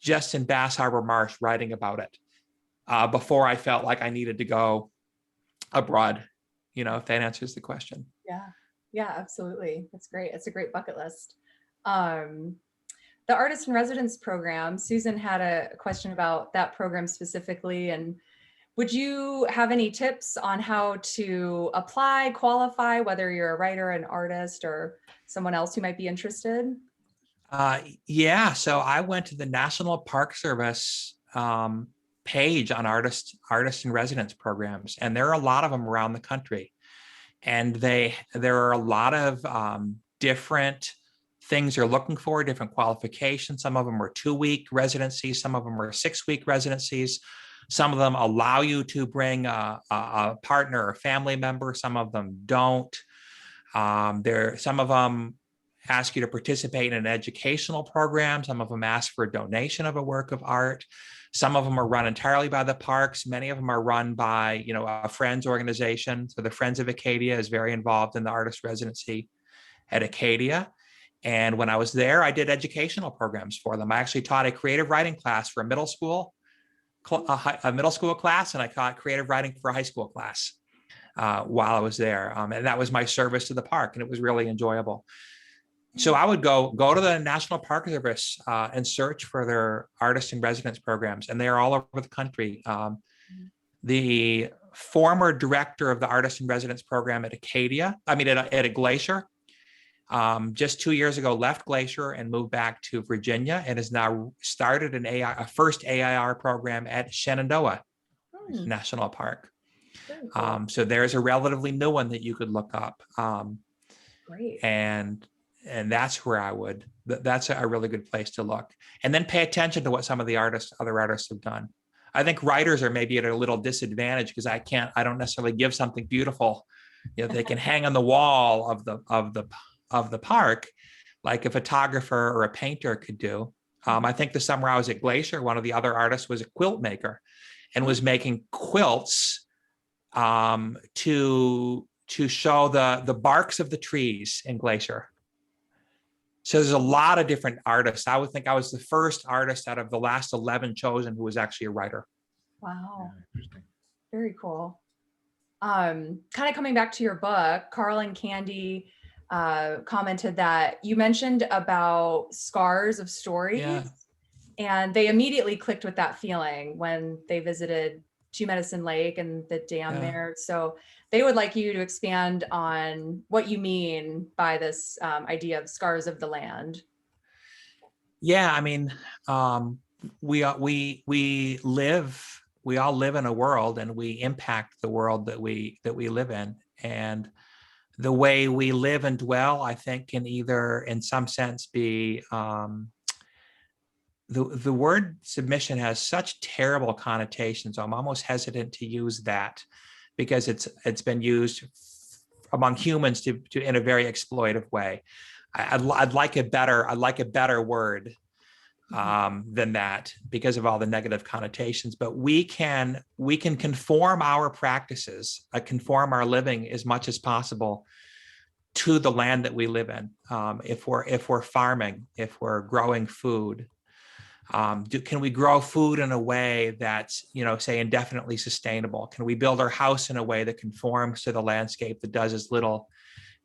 just in Bass Harbor Marsh writing about it before I felt like I needed to go abroad, you know, if that answers the question. Yeah, absolutely. That's great. It's a great bucket list. The Artist in Residence program, Susan had a question about that program specifically, and would you have any tips on how to apply, qualify, whether you're a writer, an artist, or someone else who might be interested? Yeah, so I went to the National Park Service page on artist in residence programs, and there are a lot of them around the country, and there are a lot of different things you're looking for, different qualifications. Some of them are 2-week residencies, some of them are 6-week residencies. Some of them allow you to bring a partner or family member. Some of them don't. Some of them ask you to participate in an educational program. Some of them ask for a donation of a work of art. Some of them are run entirely by the parks. Many of them are run by, you know, a Friends organization. So the Friends of Acadia is very involved in the artist residency at Acadia. And when I was there, I did educational programs for them. I actually taught a creative writing class for a middle school class, and I taught creative writing for a high school class while I was there. And that was my service to the park, and it was really enjoyable. So I would go to the National Park Service and search for their artist in residence programs, and they are all over the country. The former director of the artist in residence program at a Glacier, just 2 years ago left Glacier and moved back to Virginia, and has now started a first AIR program at Shenandoah National Park. Cool. So there's a relatively new one that you could look up. Great. And that's where that's a really good place to look. And then pay attention to what some of the other artists have done. I think writers are maybe at a little disadvantage because I don't necessarily give something beautiful. They can hang on the wall of the park like a photographer or a painter could do. I think the summer I was at Glacier, one of the other artists was a quilt maker and was making quilts to show the barks of the trees in Glacier. So there's a lot of different artists. I would think I was the first artist out of the last 11 chosen who was actually a writer. Wow. Interesting. Very cool. Kind of coming back to your book, Carl and Candy commented that you mentioned about scars of stories. Yeah. And they immediately clicked with that feeling when they visited Two Medicine Lake and the dam there. So they would like you to expand on what you mean by this idea of scars of the land. Yeah, I mean, we all live in a world, and we impact the world that we live in. And the way we live and dwell, I think, can either, in some sense, be the word submission has such terrible connotations. So I'm almost hesitant to use that because it's been used among humans to in a very exploitive way. I'd like a better word than that because of all the negative connotations. But we can conform our practices, conform our living as much as possible to the land that we live in. If we're farming, if we're growing food, can we grow food in a way that's, say, indefinitely sustainable? Can we build our house in a way that conforms to the landscape, that does as little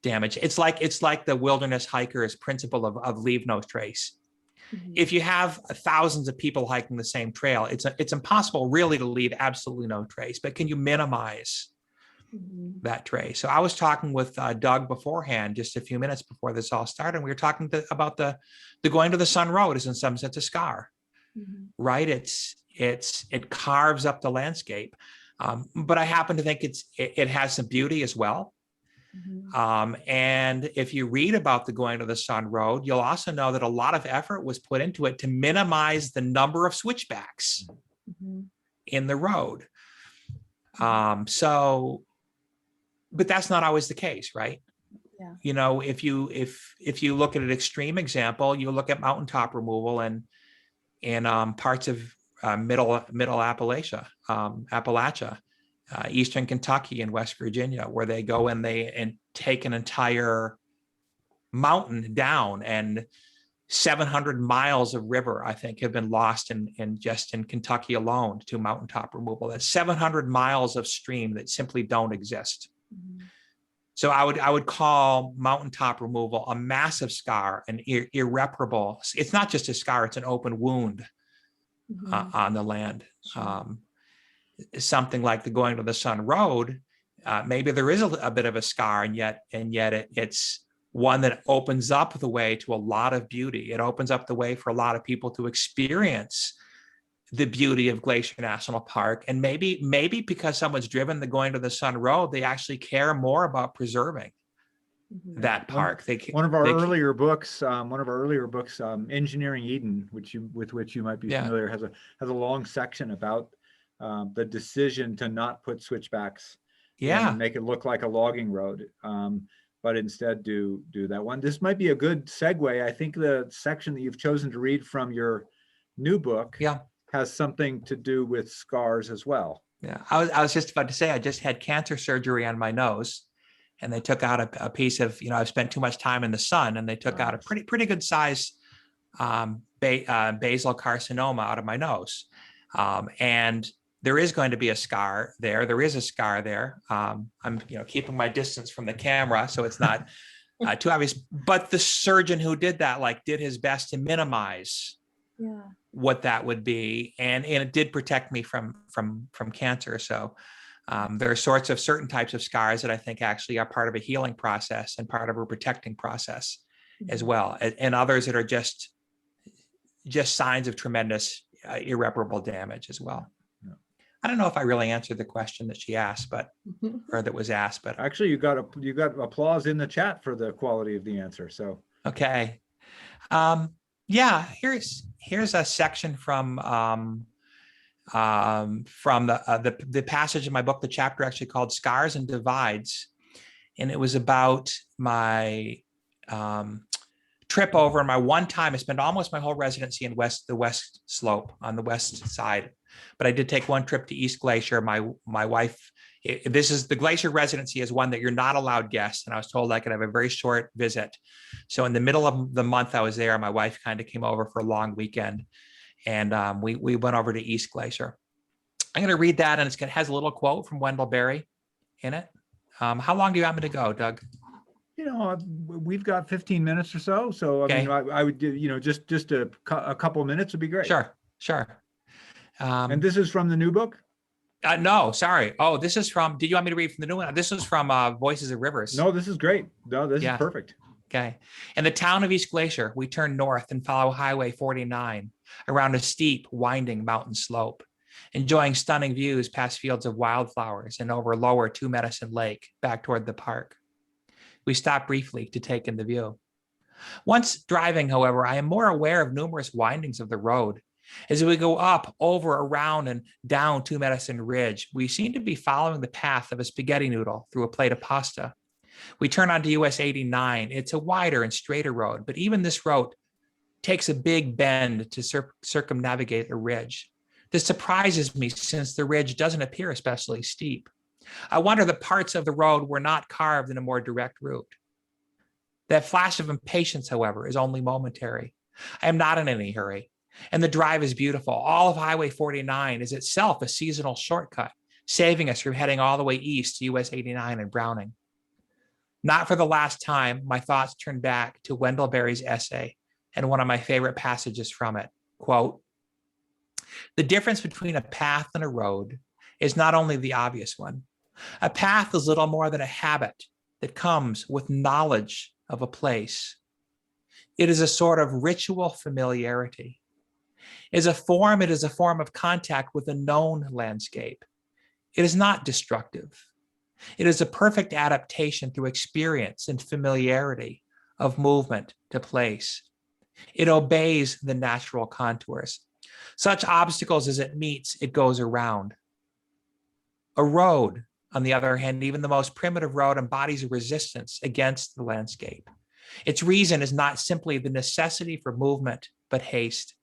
damage? It's like the wilderness hiker's principle of leave no trace. Mm-hmm. If you have thousands of people hiking the same trail, it's impossible really to leave absolutely no trace, but can you minimize that trace? So I was talking with Doug beforehand, just a few minutes before this all started, and we were talking about the going to the sun road is in some sense a scar, right? It carves up the landscape, but I happen to think it has some beauty as well. And if you read about the going to the sun road, you'll also know that a lot of effort was put into it to minimize the number of switchbacks in the road. But that's not always the case, right? Yeah. If you look at an extreme example, you look at mountaintop removal in parts of middle Appalachia, Eastern Kentucky and West Virginia, where they go and take an entire mountain down, and 700 miles of river, I think, have been lost in Kentucky alone to mountaintop removal. That's 700 miles of stream that simply don't exist. So I would call mountaintop removal a massive scar, an irreparable. It's not just a scar; it's an open wound on the land. Something like the going to the sun road, maybe there is a bit of a scar, and yet it's one that opens up the way to a lot of beauty. It opens up the way for a lot of people to experience the beauty of Glacier National Park. And maybe because someone's driven the going to the sun road, they actually care more about preserving that park. One of our earlier books, Engineering Eden, with which you might be familiar, has a long section about the decision to not put switchbacks and make it look like a logging road, but instead do that one. This might be a good segue. I think the section that you've chosen to read from your new book has something to do with scars as well. Yeah, I was just about to say, I just had cancer surgery on my nose, and they took out a piece of, I've spent too much time in the sun, and they took out a pretty good size basal carcinoma out of my nose. And there is going to be a scar there. There is a scar there. I'm keeping my distance from the camera, so it's not too obvious. But the surgeon who did that, did his best to minimize what that would be, and it did protect me from cancer. So There are certain types of scars that I think actually are part of a healing process and part of a protecting process as well, and others that are just signs of tremendous irreparable damage as well. Yeah. I don't know if I really answered the question that she asked, or that was asked, but Actually, you got applause in the chat for the quality of the answer. So okay. Yeah, here's a section from the passage in my book, the chapter actually called Scars and Divides. And it was about my trip over, and my one time. I spent almost my whole residency in the west slope on the west side, but I did take one trip to East Glacier. My wife, this is the Glacier residency is one that you're not allowed guests, and I was told I could have a very short visit. So in the middle of the month I was there, my wife kind of came over for a long weekend, and we went over to East Glacier. I'm going to read that, and it has a little quote from Wendell Berry in it. How long do you want me to go, Doug? We've got 15 minutes or so. So I Okay. mean, I would give, just a couple of minutes would be great. Sure. And this is from the new book? No, sorry. Oh, this is from, did you want me to read from the new one? This is from Voices of Rivers. No, this is great. No, this is perfect. Okay. In the town of East Glacier, we turn north and follow Highway 49 around a steep, winding mountain slope, enjoying stunning views past fields of wildflowers and over lower Two Medicine Lake back toward the park. We stop briefly to take in the view. Once driving, however, I am more aware of numerous windings of the road. As we go up, over, around, and down Two Medicine Ridge, we seem to be following the path of a spaghetti noodle through a plate of pasta. We turn onto US 89. It's a wider and straighter road, but even this road takes a big bend to circumnavigate a ridge. This surprises me since the ridge doesn't appear especially steep. I wonder that parts of the road were not carved in a more direct route. That flash of impatience, however, is only momentary. I am not in any hurry, and the drive is beautiful. All of Highway 49 is itself a seasonal shortcut, saving us from heading all the way east to US 89 and Browning. Not for the last time, my thoughts turn back to Wendell Berry's essay and one of my favorite passages from it. Quote, "The difference between a path and a road is not only the obvious one. A path is little more than a habit that comes with knowledge of a place. It is a sort of ritual familiarity. It is a form of contact with a known landscape. It is not destructive. It is a perfect adaptation through experience and familiarity of movement to place. It obeys the natural contours. Such obstacles as it meets, it goes around. A road, on the other hand, even the most primitive road, embodies a resistance against the landscape. Its reason is not simply the necessity for movement, but haste.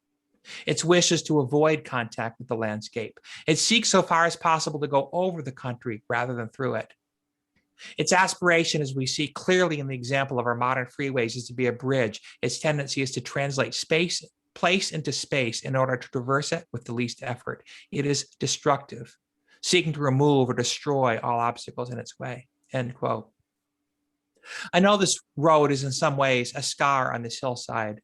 Its wish is to avoid contact with the landscape. It seeks so far as possible to go over the country rather than through it. Its aspiration, as we see clearly in the example of our modern freeways, is to be a bridge. Its tendency is to translate place into space in order to traverse it with the least effort. It is destructive, seeking to remove or destroy all obstacles in its way." End quote. I know this road is in some ways a scar on this hillside.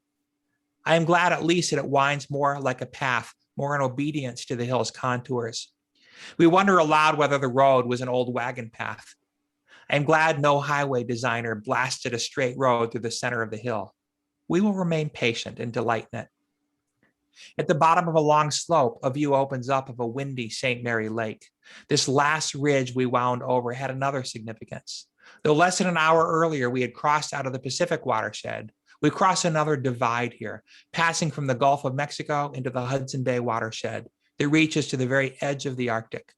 I am glad at least that it winds more like a path, more in obedience to the hill's contours. We wonder aloud whether the road was an old wagon path. I am glad no highway designer blasted a straight road through the center of the hill. We will remain patient and delight in it. At the bottom of a long slope, a view opens up of a windy St. Mary Lake. This last ridge we wound over had another significance. Though less than an hour earlier we had crossed out of the Pacific watershed, we crossed another divide here, passing from the Gulf of Mexico into the Hudson Bay watershed that reaches to the very edge of the Arctic.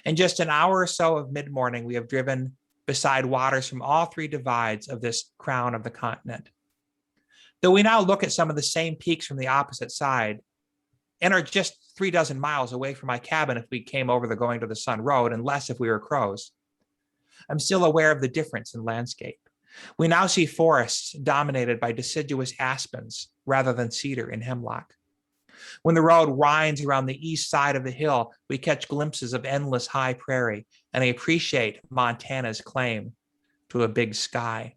In just an hour or so of mid-morning, we have driven beside waters from all three divides of this crown of the continent. Though we now look at some of the same peaks from the opposite side and are just 36 miles away from my cabin if we came over the Going to the Sun Road, and less if we were crows, I'm still aware of the difference in landscape. We now see forests dominated by deciduous aspens rather than cedar and hemlock. When the road winds around the east side of the hill, we catch glimpses of endless high prairie, and I appreciate Montana's claim to a big sky.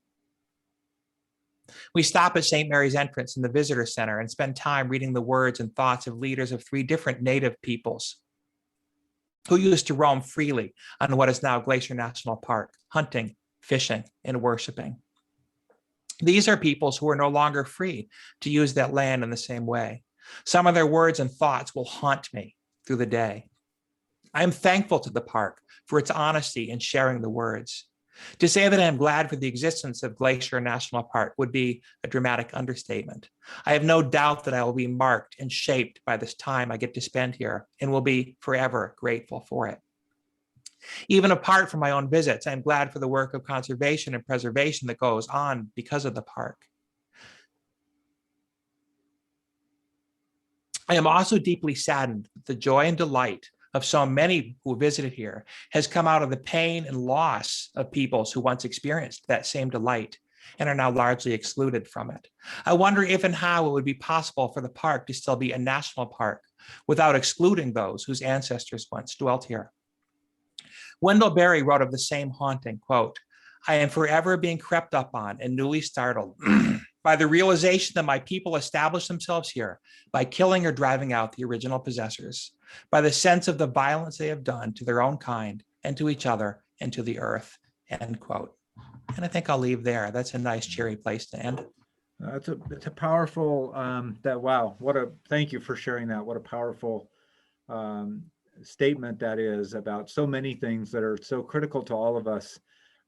We stop at St. Mary's entrance in the visitor center and spend time reading the words and thoughts of leaders of 3 different native peoples who used to roam freely on what is now Glacier National Park, hunting, fishing, and worshiping. These are peoples who are no longer free to use that land in the same way. Some of their words and thoughts will haunt me through the day. I am thankful to the park for its honesty in sharing the words. To say that I am glad for the existence of Glacier National Park would be a dramatic understatement. I have no doubt that I will be marked and shaped by this time I get to spend here and will be forever grateful for it. Even apart from my own visits, I'm glad for the work of conservation and preservation that goes on because of the park. I am also deeply saddened that the joy and delight of so many who visited here has come out of the pain and loss of peoples who once experienced that same delight and are now largely excluded from it. I wonder if and how it would be possible for the park to still be a national park without excluding those whose ancestors once dwelt here. Wendell Berry wrote of the same haunting, quote, I am forever being crept up on and newly startled by the realization that my people established themselves here by killing or driving out the original possessors, by the sense of the violence they have done to their own kind and to each other and to the earth, end quote. And I think I'll leave there. That's a nice, cheery place to end. It's a powerful, thank you for sharing that. What a powerful statement that is about so many things that are so critical to all of us,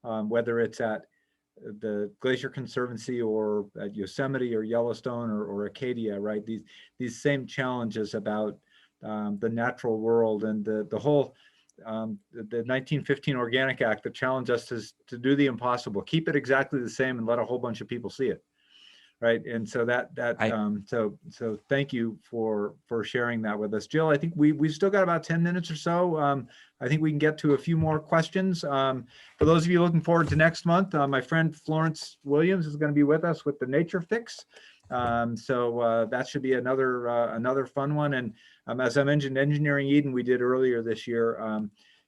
whether it's at the Glacier Conservancy or at Yosemite or Yellowstone or Acadia, right? These same challenges about the natural world and the whole, the 1915 Organic Act that challenged us to do the impossible, keep it exactly the same and let a whole bunch of people see it. Right. And so so thank you for sharing that with us. Jill, I think we've still got about 10 minutes or so. I think we can get to a few more questions. For those of you looking forward to next month, my friend Florence Williams is going to be with us with the Nature Fix. So that should be another fun one. And as I mentioned, Engineering Eden we did earlier this year,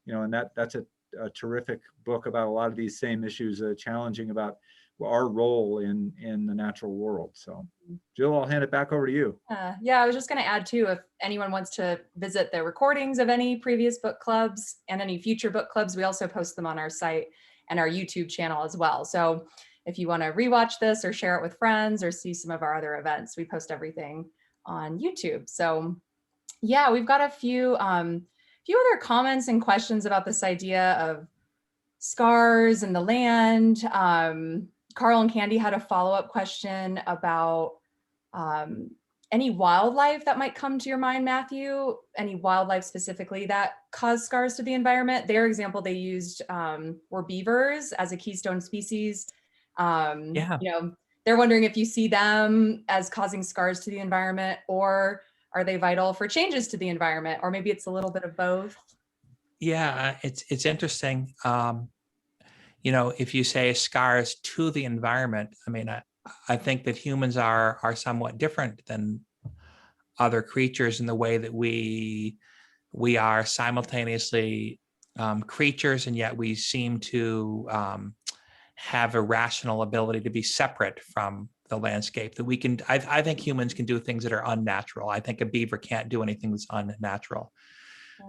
and that's a terrific book about a lot of these same issues, challenging about our role in the natural world. So Jill, I'll hand it back over to you. Yeah, I was just going to add too, if anyone wants to visit the recordings of any previous book clubs and any future book clubs, we also post them on our site and our YouTube channel as well. So if you want to rewatch this or share it with friends or see some of our other events, we post everything on YouTube. So yeah, we've got a few other comments and questions about this idea of scars and the land. Carl and Candy had a follow-up question about any wildlife that might come to your mind, Matthew, any wildlife specifically that cause scars to the environment. Their example they used were beavers as a keystone species. They're wondering if you see them as causing scars to the environment, or are they vital for changes to the environment, or maybe it's a little bit of both. Yeah, it's interesting. If you say scars to the environment, I mean, I think that humans are somewhat different than other creatures in the way that we are simultaneously creatures, and yet we seem to have a rational ability to be separate from the landscape. That we can, I think humans can do things that are unnatural. I think a beaver can't do anything that's unnatural.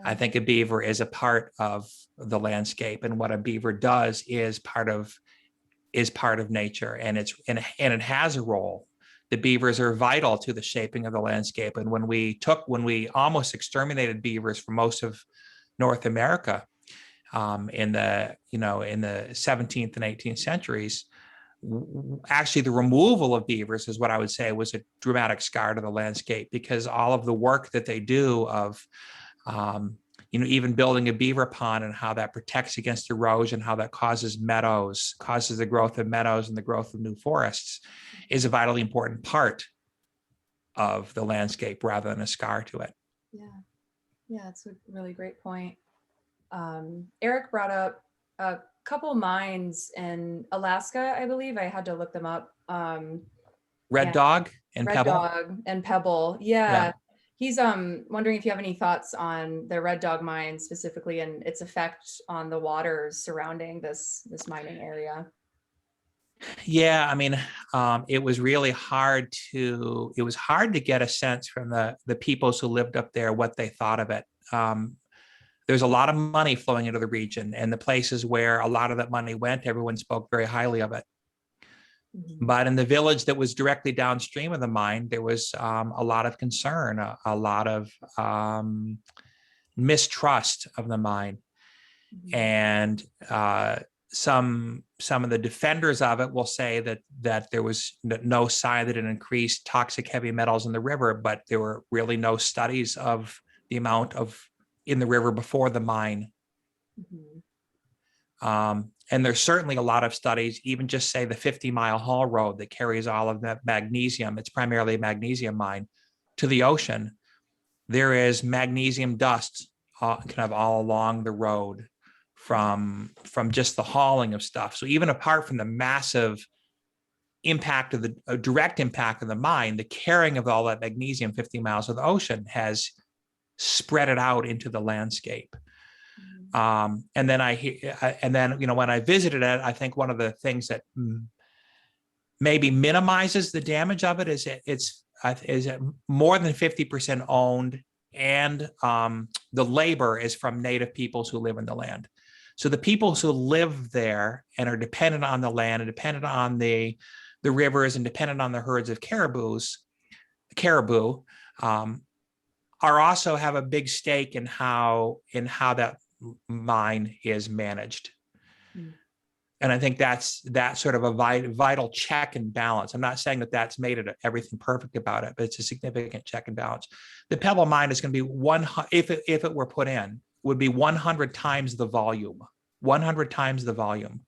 I think a beaver is a part of the landscape, and what a beaver does is part of nature, and it has a role. The beavers are vital to the shaping of the landscape. And when we almost exterminated beavers from most of North America in the 17th and 18th centuries, actually the removal of beavers is what I would say was a dramatic scar to the landscape, because all of the work that they do of even building a beaver pond and how that protects against erosion, how that causes the growth of meadows and the growth of new forests, is a vitally important part of the landscape rather than a scar to it. Yeah, that's a really great point. Eric brought up a couple mines in Alaska, I believe. I had to look them up. Red Dog and Pebble. Yeah. He's wondering if you have any thoughts on the Red Dog mine specifically and its effect on the waters surrounding this mining area. Yeah, I mean, it was really hard to get a sense from the peoples who lived up there what they thought of it. there's a lot of money flowing into the region, and the places where a lot of that money went, everyone spoke very highly of it. But in the village that was directly downstream of the mine, there was a lot of concern, a lot of mistrust of the mine. And some of the defenders of it will say that there was no sign that it increased toxic heavy metals in the river, but there were really no studies of the amount of in the river before the mine. And there's certainly a lot of studies, even just say the 50-mile haul road that carries all of that magnesium, it's primarily a magnesium mine, to the ocean. There is magnesium dust kind of all along the road from just the hauling of stuff. So even apart from the massive impact of the direct impact of the mine, the carrying of all that magnesium 50 miles of the ocean has spread it out into the landscape. And then when I visited it, I think one of the things that maybe minimizes the damage of it is it's more than 50% owned, and the labor is from native peoples who live in the land. So the peoples who live there and are dependent on the land and dependent on the rivers and dependent on the herds of caribou, are also have a big stake in how that mine is managed. And I think that's sort of a vital check and balance. I'm not saying that that's made it everything perfect about it, but it's a significant check and balance. The Pebble mine is going to be if it were put in, would be 100 times the volume, 100 times the volume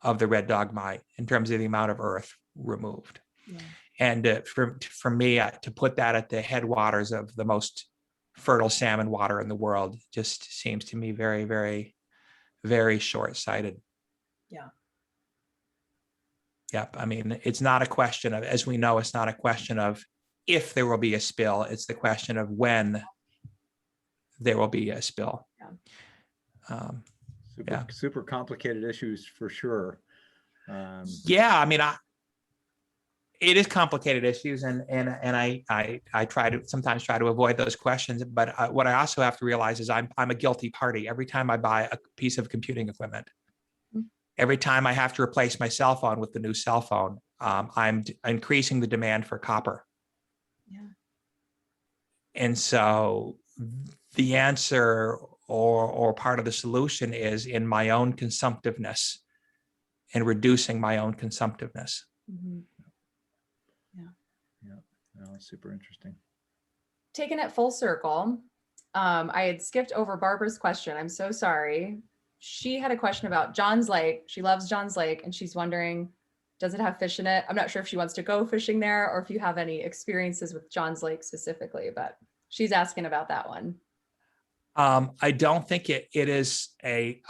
of the Red Dog mine in terms of the amount of earth removed. Yeah. And for me, to put that at the headwaters of the most fertile salmon water in the world just seems to me very, very, very short-sighted. Yeah. Yep. I mean, it's not a question of, as we know, it's not a question of if there will be a spill. It's the question of when there will be a spill. Yeah. Super complicated issues for sure. Yeah. I mean, it is complicated issues, and I sometimes try to avoid those questions. But what I also have to realize is I'm a guilty party every time I buy a piece of computing equipment. Every time I have to replace my cell phone with the new cell phone, I'm increasing the demand for copper. Yeah. And so the answer or part of the solution is in my own consumptiveness and reducing my own consumptiveness. Mm-hmm. Oh, super interesting. Taking it full circle, I had skipped over Barbara's question. I'm so sorry. She had a question about Johns Lake. She loves Johns Lake, and she's wondering, does it have fish in it? I'm not sure if she wants to go fishing there or if you have any experiences with Johns Lake specifically, but she's asking about that one. I don't think it is a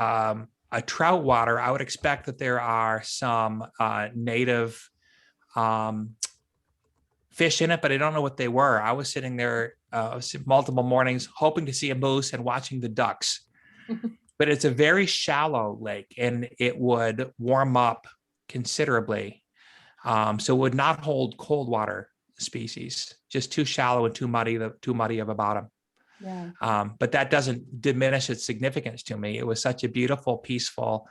trout water. I would expect that there are some native fish in it, but I don't know what they were. I was sitting there multiple mornings hoping to see a moose and watching the ducks. But it's a very shallow lake, and it would warm up considerably. So it would not hold cold water species, just too shallow and too muddy of a bottom. Yeah. But that doesn't diminish its significance to me. It was such a beautiful, peaceful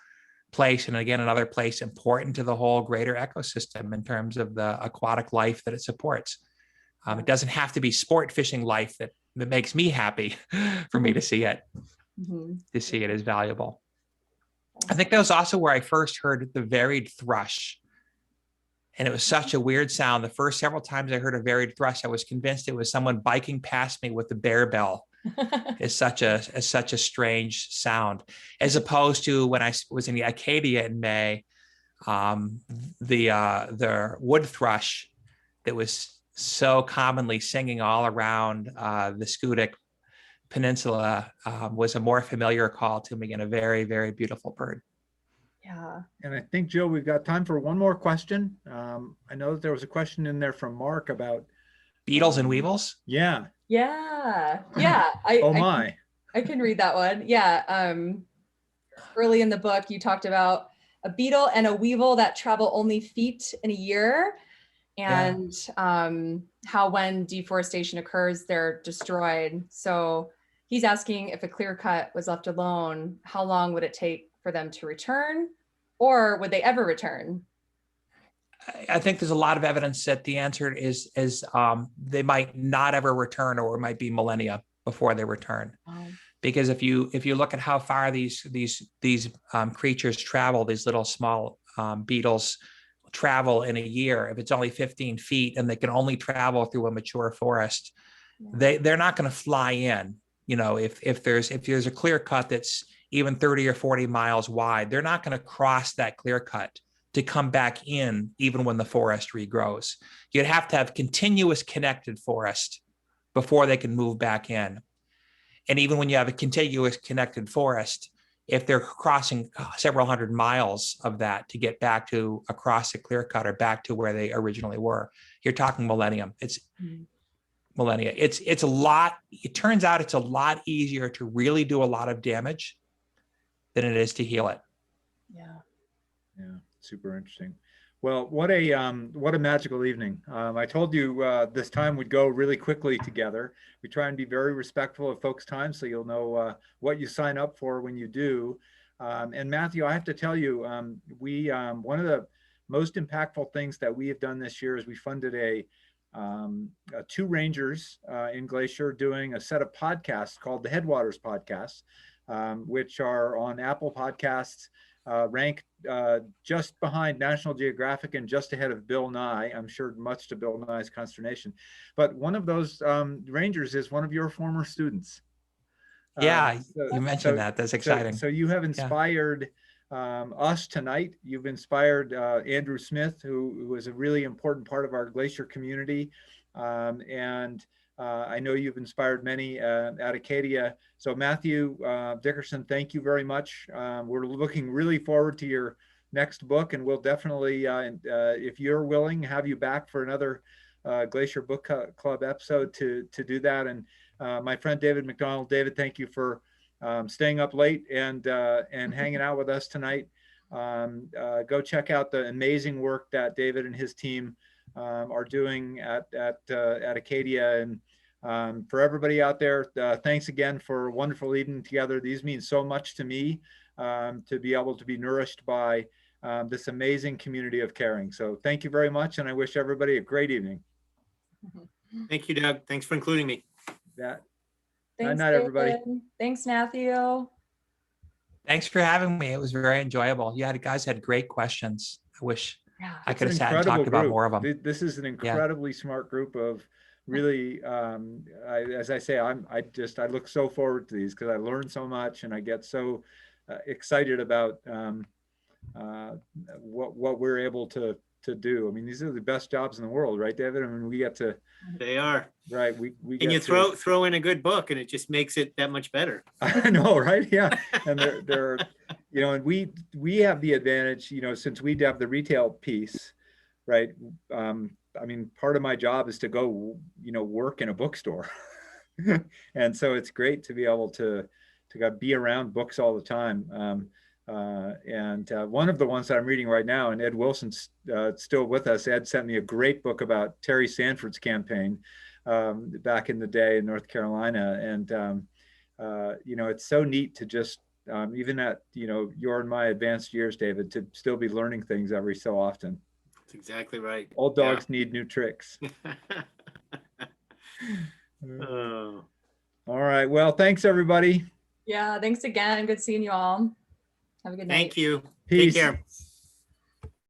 place, and again, another place important to the whole greater ecosystem in terms of the aquatic life that it supports. It doesn't have to be sport fishing life that makes me happy for me to see it. Mm-hmm. To see it as valuable. I think that was also where I first heard the varied thrush. And it was such a weird sound. The first several times I heard a varied thrush, I was convinced it was someone biking past me with a bear bell. It's such a strange sound, as opposed to when I was in the Acadia in May, the wood thrush that was so commonly singing all around the Schoodic Peninsula was a more familiar call to me, and a very, very beautiful bird. Yeah. And I think, Jill, we've got time for one more question. I know that there was a question in there from Mark about Beetles and Weevils. Yeah. Yeah. I can read that one. Yeah. Early in the book, you talked about a beetle and a weevil that travel only feet in a year, and how when deforestation occurs, they're destroyed. So he's asking if a clear cut was left alone, how long would it take for them to return, or would they ever return? I think there's a lot of evidence that the answer is they might not ever return, or it might be millennia before they return. Because if you look at how far these creatures travel, these little small beetles travel in a year, if it's only 15 feet and they can only travel through a mature forest, they're not going to fly in. If there's a clear cut that's even 30 or 40 miles wide, they're not going to cross that clear cut to come back in, even when the forest regrows. You'd have to have continuous connected forest before they can move back in. And even when you have a contiguous connected forest, if they're crossing several hundred miles of that to get back to across the clear cut or back to where they originally were, you're talking millennium. It's millennia. It's a lot. It turns out it's a lot easier to really do a lot of damage than it is to heal it. Yeah. Super interesting. Well, what a magical evening. I told you this time would go really quickly together. We try and be very respectful of folks' time, so you'll know what you sign up for when you do. And Matthew, I have to tell you, one of the most impactful things that we have done this year is we funded two rangers in Glacier doing a set of podcasts called the Headwaters Podcasts, which are on Apple Podcasts. Ranked just behind National Geographic and just ahead of Bill Nye, I'm sure much to Bill Nye's consternation. But one of those rangers is one of your former students. Yeah, you mentioned that. That's exciting. So you have inspired us tonight. You've inspired Andrew Smith, who is a really important part of our Glacier community. And I know you've inspired many at Acadia. So Matthew Dickerson, thank you very much. We're looking really forward to your next book, and we'll definitely, if you're willing, have you back for another Glacier Book Club episode to do that. And my friend David McDonald, David, thank you for staying up late and hanging out with us tonight. Go check out the amazing work that David and his team are doing at Acadia. And for everybody out there, thanks again for a wonderful evening together. These mean so much to me, to be able to be nourished by this amazing community of caring. So thank you very much, and I wish everybody a great evening. Thank you, Doug. Thanks for including me. Thanks, David. night, everybody. Thanks, Matthew. Thanks for having me. It was very enjoyable. You guys had great questions. I wish I could have sat and talked about more of them. This is an incredibly smart group of really, as I say, I look so forward to these because I learn so much and I get so excited about what we're able to do. I mean, these are the best jobs in the world, right, David? I mean, we get to. They are. Right. We and you throw in a good book and it just makes it that much better. I know, right? Yeah. And they're and we have the advantage, since we have the retail piece, right? I mean, part of my job is to go, work in a bookstore. And so it's great to be able to be around books all the time. And one of the ones that I'm reading right now, and Ed Wilson's still with us. Ed sent me a great book about Terry Sanford's campaign back in the day in North Carolina. And, it's so neat to just, even at, your and my advanced years, David, to still be learning things every so often. That's exactly right. Old dogs need new tricks. Oh. All right. Well, thanks, everybody. Yeah, thanks again. Good seeing you all. Have a good night. Thank you. Peace. Take care.